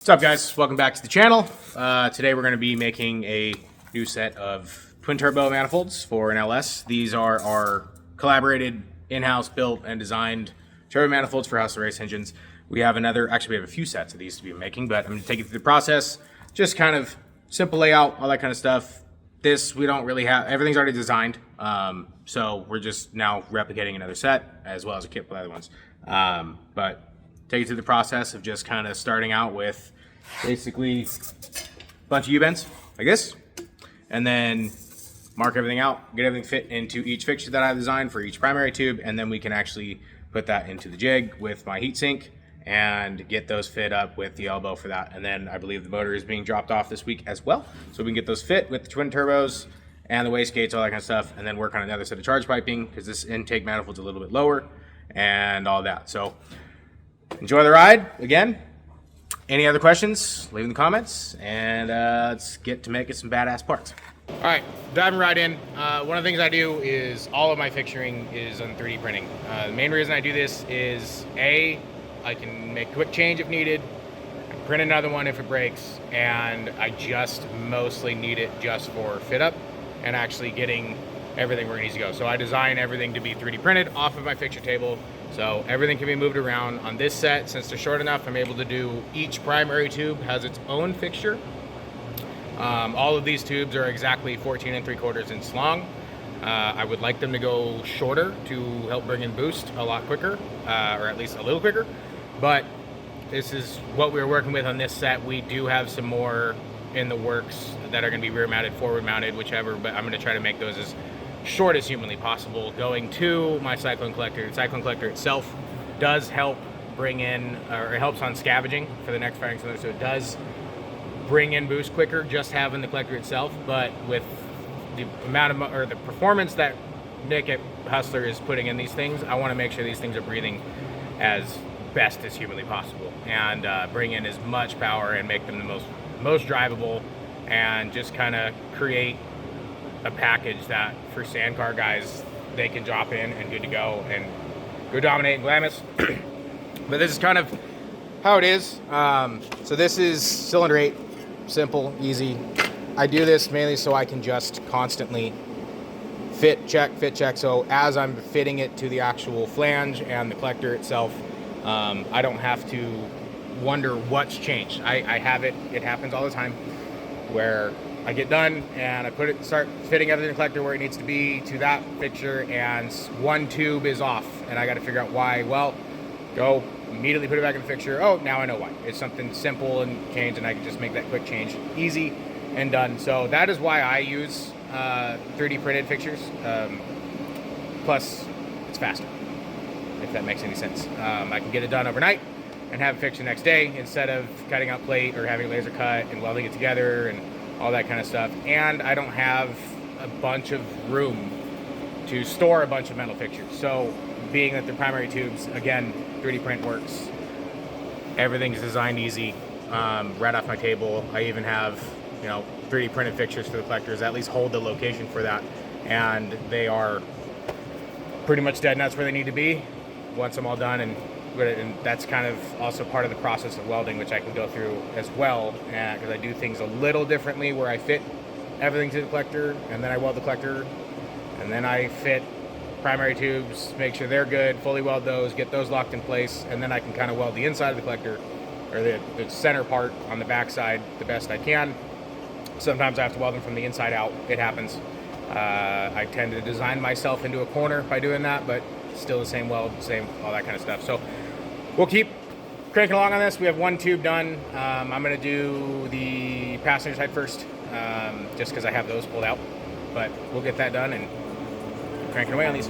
What's up, guys? Welcome back to the channel. Today we're going to be making a new set of twin turbo manifolds for an LS. These are our collaborated, in-house built and designed turbo manifolds for house race engines. We have we have a few sets of these to be making, but I'm going to take you through the process. Just kind of simple layout, all that kind of stuff. This, we don't really have, everything's already designed. So we're just now replicating another set as well as a kit for the other ones. But take you through the process of just kind of starting out with basically a bunch of U-bends like this, and then mark everything out, get everything fit into each fixture that I've designed for each primary tube, and then we can actually put that into the jig with my heatsink and get those fit up with the elbow for that. And then I believe the motor is being dropped off this week as well, so we can get those fit with the twin turbos and the wastegates, all that kind of stuff, and then work on another set of charge piping because this intake manifold's a little bit lower and all that. So enjoy the ride. Again, any other questions, leave in the comments, and let's get to making some badass parts. All right, diving right in. One of the things I do is all of my fixturing is on 3D printing. The main reason I do this is I can make a quick change if needed, I can print another one if it breaks, and I just mostly need it just for fit up and actually getting everything where it needs to go. So I design everything to be 3D printed off of my fixture table, so everything can be moved around. On this set, since they're short enough, I'm able to do each primary tube has its own fixture. All of these tubes are exactly 14 3/4 inches long. I would like them to go shorter to help bring in boost a lot quicker, or at least a little quicker, but this is what we're working with on this set. We do have some more in the works that are going to be rear mounted, forward mounted, whichever, but I'm going to try to make those as short as humanly possible going to my cyclone collector. The cyclone collector itself does help bring in, or it helps on scavenging for the next firing cylinder, so it does bring in boost quicker just having the collector itself. But with the amount of, or the performance that Nick at Hustler is putting in these things, I want to make sure these things are breathing as best as humanly possible and bring in as much power and make them the most drivable, and just kind of create a package that for sand car guys, they can drop in and good to go and go dominate and Glamis. But this is kind of how it is. So this is cylinder 8, simple, easy. I do this mainly so I can just constantly fit check. So as I'm fitting it to the actual flange and the collector itself, I don't have to wonder what's changed. I have it happens all the time where I get done and I start fitting everything in the collector where it needs to be to that fixture, and one tube is off and I got to figure out why. Well, go immediately put it back in the fixture. Oh, now I know why. It's something simple and change, and I can just make that quick change, easy and done. So that is why I use 3D printed fixtures. Plus, it's faster, if that makes any sense. I can get it done overnight and have it fixed the next day instead of cutting out plate or having laser cut and welding it together and all that kind of stuff. And I don't have a bunch of room to store a bunch of metal fixtures. So being that the primary tubes, again, 3D print works. Everything's designed easy, right off my table. I even have, 3D printed fixtures for the collectors that at least hold the location for that. And they are pretty much dead nuts where they need to be once I'm all done. And that's kind of also part of the process of welding, which I can go through as well, because I do things a little differently where I fit everything to the collector and then I weld the collector and then I fit primary tubes, make sure they're good, fully weld those, get those locked in place, and then I can kind of weld the inside of the collector, or the center part on the back side, the best I can. Sometimes I have to weld them from the inside out. It happens. I tend to design myself into a corner by doing that, but still the same weld, same all that kind of stuff. So we'll keep cranking along on this. We have one tube done. I'm going to do the passenger side first, just because I have those pulled out. But we'll get that done and cranking away on these.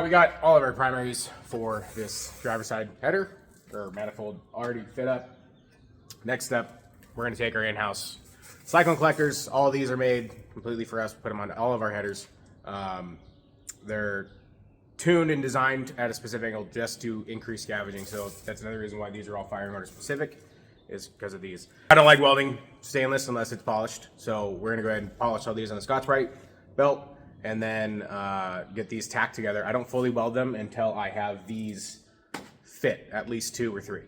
We got all of our primaries for this driver's side header or manifold already fit up. Next up, we're going to take our in-house cyclone collectors. All of these are made completely for us. Put them on all of our headers. They're tuned and designed at a specific angle just to increase scavenging. So that's another reason why these are all firing motor specific, is because of these. I don't like welding stainless unless it's polished. So we're going to go ahead and polish all these on the Scotch-Brite belt and then get these tacked together. I don't fully weld them until I have these fit, at least 2 or 3.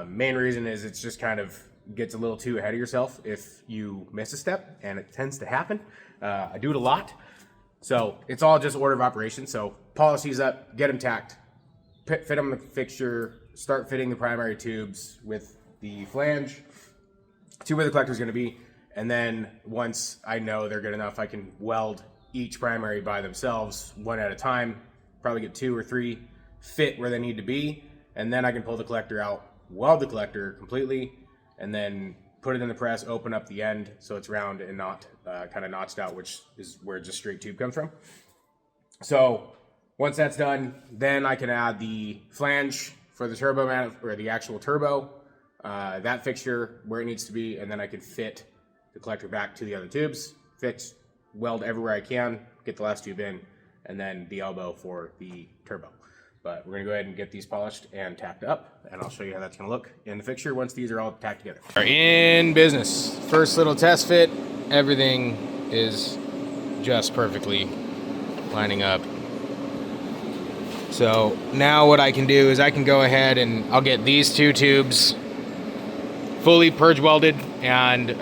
Main reason is it's just kind of gets a little too ahead of yourself if you miss a step, and it tends to happen. I do it a lot. So it's all just order of operations. So polish these up, get them tacked, fit them in the fixture, start fitting the primary tubes with the flange to where the collector is going to be. And then once I know they're good enough, I can weld each primary by themselves, one at a time, probably get 2 or 3 fit where they need to be. And then I can pull the collector out, weld the collector completely, and then put it in the press, open up the end so it's round and not kind of notched out, which is where just straight tube comes from. So once that's done, then I can add the flange for the turbo or the actual turbo, that fixture where it needs to be, and then I can fit the collector back to the other tubes, fix, weld everywhere I can, get the last tube in, and then the elbow for the turbo. But we're gonna go ahead and get these polished and tacked up, and I'll show you how that's gonna look in the fixture once these are all tacked together. We're in business. First little test fit. Everything is just perfectly lining up. So now what I can do is I can go ahead and I'll get these 2 tubes fully purge welded and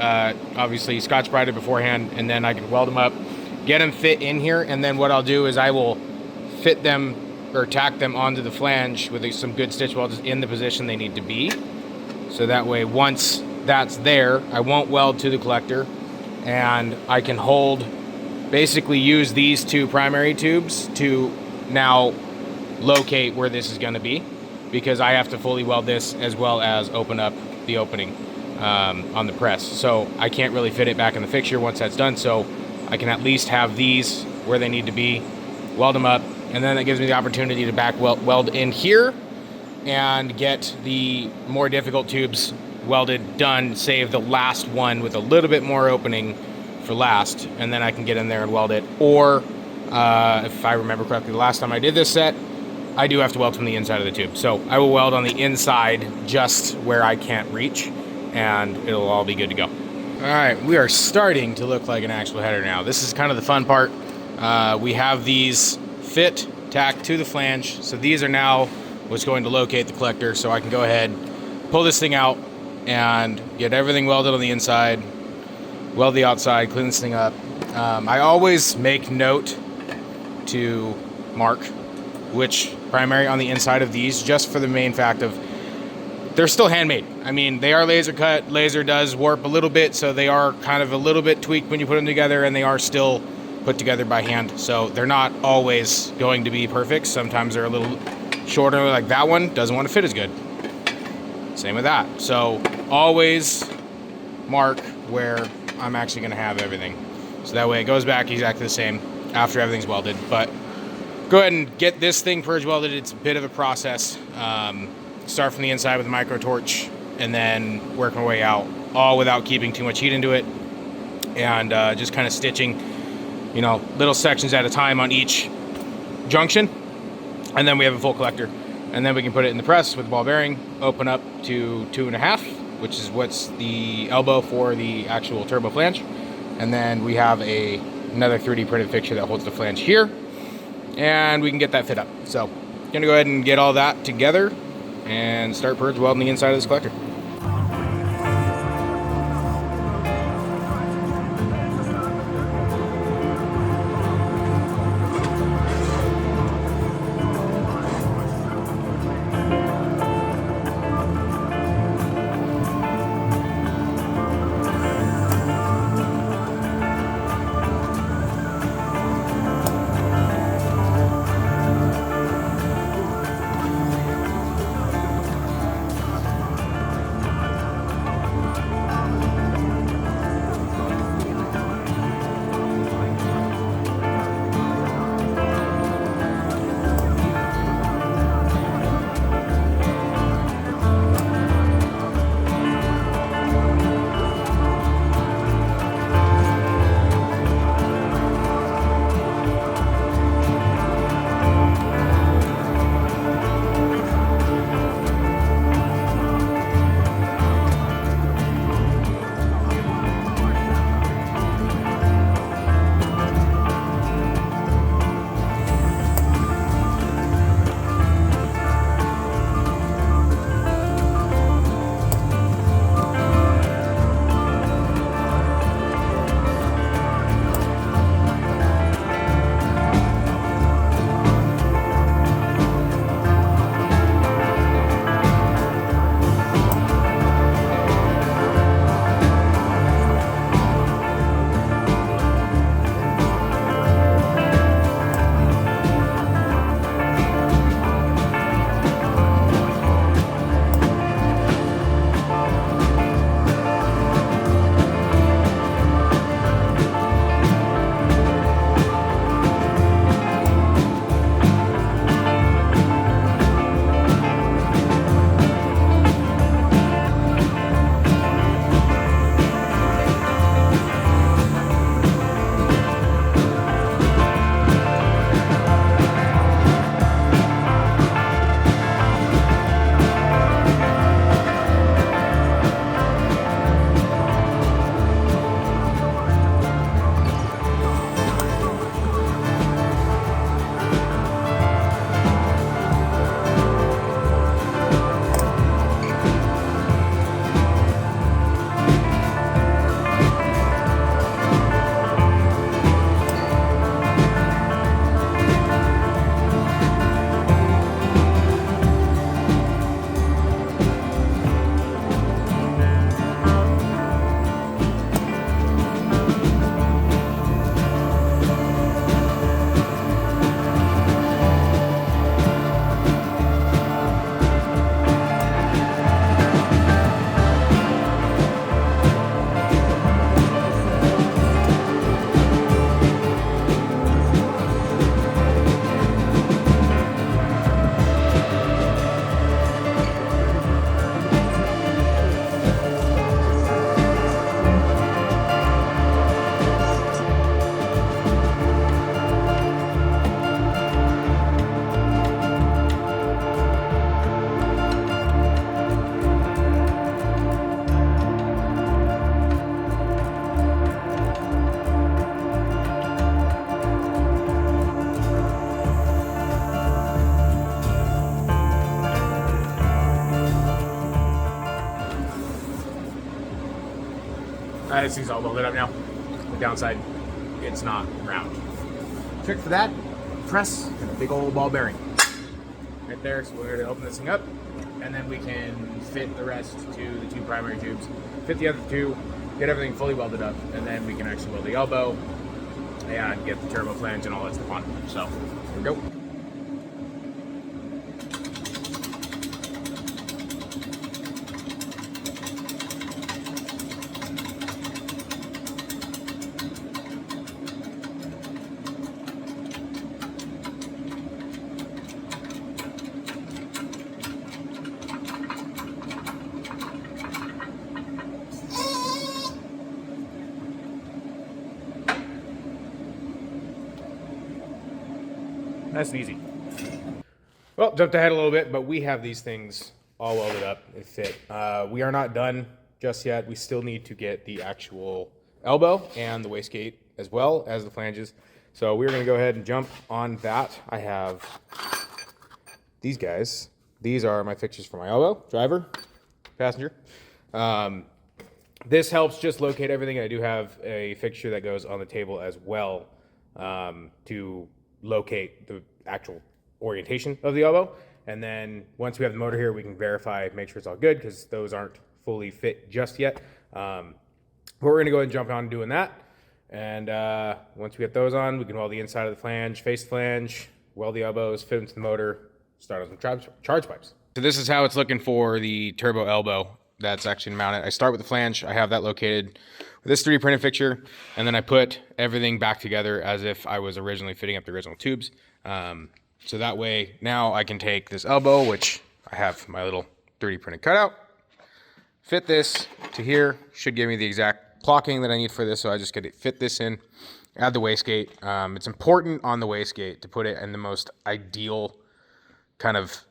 obviously Scotch-Brited beforehand, and then I can weld them up, get them fit in here, and then what I'll do is I will fit them or tack them onto the flange with some good stitch welds in the position they need to be. So that way, once that's there, I won't weld to the collector, and I can basically use these 2 primary tubes to now locate where this is gonna be, because I have to fully weld this as well as open up the opening on the press. So I can't really fit it back in the fixture once that's done, so I can at least have these where they need to be, weld them up, and then that gives me the opportunity to back weld in here and get the more difficult tubes welded done, save the last one with a little bit more opening for last, and then I can get in there and weld it. Or if I remember correctly, the last time I did this set, I do have to weld from the inside of the tube. So I will weld on the inside just where I can't reach, and it'll all be good to go. All right, we are starting to look like an actual header now. This is kind of the fun part. We have these fit, tacked to the flange. So these are now what's going to locate the collector. So I can go ahead, pull this thing out, and get everything welded on the inside, weld the outside, clean this thing up. I always make note to mark which primary on the inside of these, just for the main fact of they're still handmade. I mean, they are laser cut. Laser does warp a little bit, so they are kind of a little bit tweaked when you put them together, and they are still put together by hand. So they're not always going to be perfect. Sometimes they're a little shorter, like that one doesn't want to fit as good. Same with that. So always mark where I'm actually going to have everything. So that way it goes back exactly the same after everything's welded. But go ahead and get this thing purge welded. It's a bit of a process. Start from the inside with a micro torch and then work my way out, all without keeping too much heat into it, and just kind of stitching, you know, little sections at a time on each junction. And then we have a full collector, and then we can put it in the press with the ball bearing, open up to 2.5, which is what's the elbow for the actual turbo flange. And then we have another 3D printed fixture that holds the flange here, and we can get that fit up. So gonna go ahead and get all that together and start purge welding the inside of this collector. This thing's all welded up now. The downside, it's not round. Trick for that, press and a big old ball bearing. Right there, so we're going to open this thing up, and then we can fit the rest to the two primary tubes, fit the other two, get everything fully welded up, and then we can actually weld the elbow and get the turbo flange and all that stuff on. So, here we go. Nice and easy. Well, jumped ahead a little bit, but we have these things all welded up. They fit. We are not done just yet. We still need to get the actual elbow and the wastegate as well as the flanges. So we're going to go ahead and jump on that. I have these guys. These are my fixtures for my elbow, driver, passenger. This helps just locate everything. I do have a fixture that goes on the table as well to locate the actual orientation of the elbow. And then once we have the motor here, we can verify, make sure it's all good, because those aren't fully fit just yet. But we're going to go ahead and jump on doing that. And once we get those on, we can weld the inside of the flange, face the flange, weld the elbows, fit them to the motor, start on some charge pipes. So this is how it's looking for the turbo elbow that's actually mounted. I start with the flange. I have that located with this 3D printed fixture, and then I put everything back together as if I was originally fitting up the original tubes. So that way now I can take this elbow, which I have my little 3D printed cutout, fit this to here, should give me the exact clocking that I need for this. So I just get to fit this in, add the wastegate. It's important on the wastegate to put it in the most ideal kind of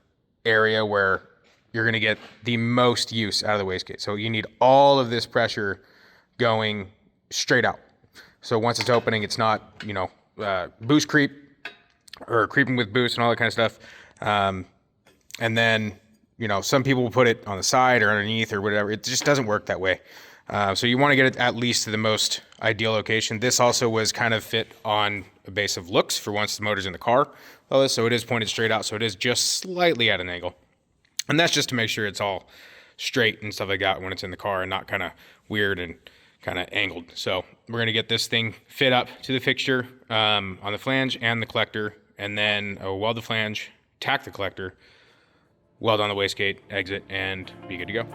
area where you're going to get the most use out of the wastegate. So you need all of this pressure going straight out. So once it's opening, it's not, you know, boost creep or creeping with boost and all that kind of stuff. And then, you know, some people will put it on the side or underneath or whatever. It just doesn't work that way. So you want to get it at least to the most ideal location. This also was kind of fit on a base of looks for once the motor's in the car. So it is pointed straight out. So it is just slightly at an angle. And that's just to make sure it's all straight and stuff like that when it's in the car and not kind of weird and kind of angled. So we're going to get this thing fit up to the fixture on the flange and the collector, and then weld the flange, tack the collector, weld on the wastegate, exit, and be good to go.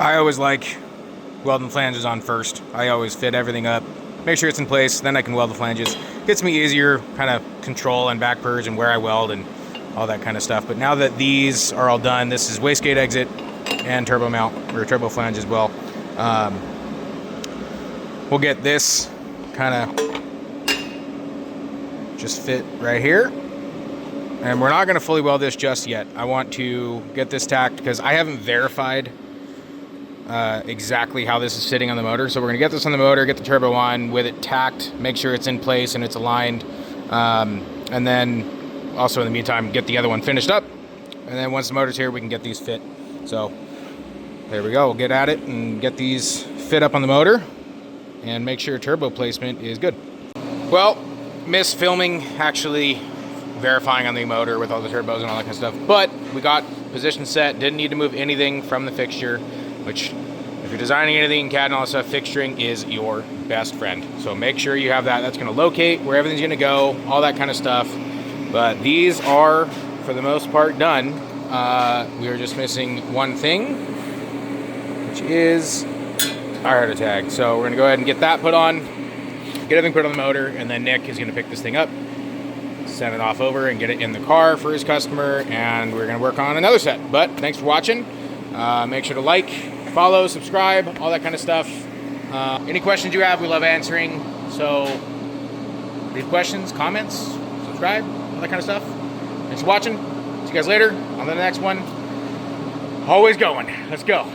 I always like welding flanges on first. I always fit everything up, make sure it's in place, then I can weld the flanges. Gets me easier kind of control and back purge and where I weld and all that kind of stuff. But now that these are all done, this is wastegate exit and turbo mount, or turbo flange as well. We'll get this kind of just fit right here. And we're not gonna fully weld this just yet. I want to get this tacked because I haven't verified exactly how this is sitting on the motor. So we're gonna get this on the motor, get the turbo on with it tacked, make sure it's in place and it's aligned. And then also in the meantime, get the other one finished up. And then once the motor's here, we can get these fit. So there we go, we'll get at it and get these fit up on the motor and make sure turbo placement is good. Well, missed filming actually verifying on the motor with all the turbos and all that kind of stuff, but we got position set, didn't need to move anything from the fixture, which if you're designing anything in CAD and all that stuff, fixturing is your best friend. So make sure you have that. That's gonna locate where everything's gonna go, all that kind of stuff. But these are, for the most part, done. We are just missing one thing, which is our header tag. So we're gonna go ahead and get that put on, get everything put on the motor, and then Nick is gonna pick this thing up, send it off over and get it in the car for his customer, and we're gonna work on another set. But thanks for watching. Make sure to like, follow, subscribe, all that kind of stuff. Any questions you have, we love answering. So leave questions, comments, subscribe, all that kind of stuff. Thanks for watching. See you guys later on the next one. Always going. Let's go.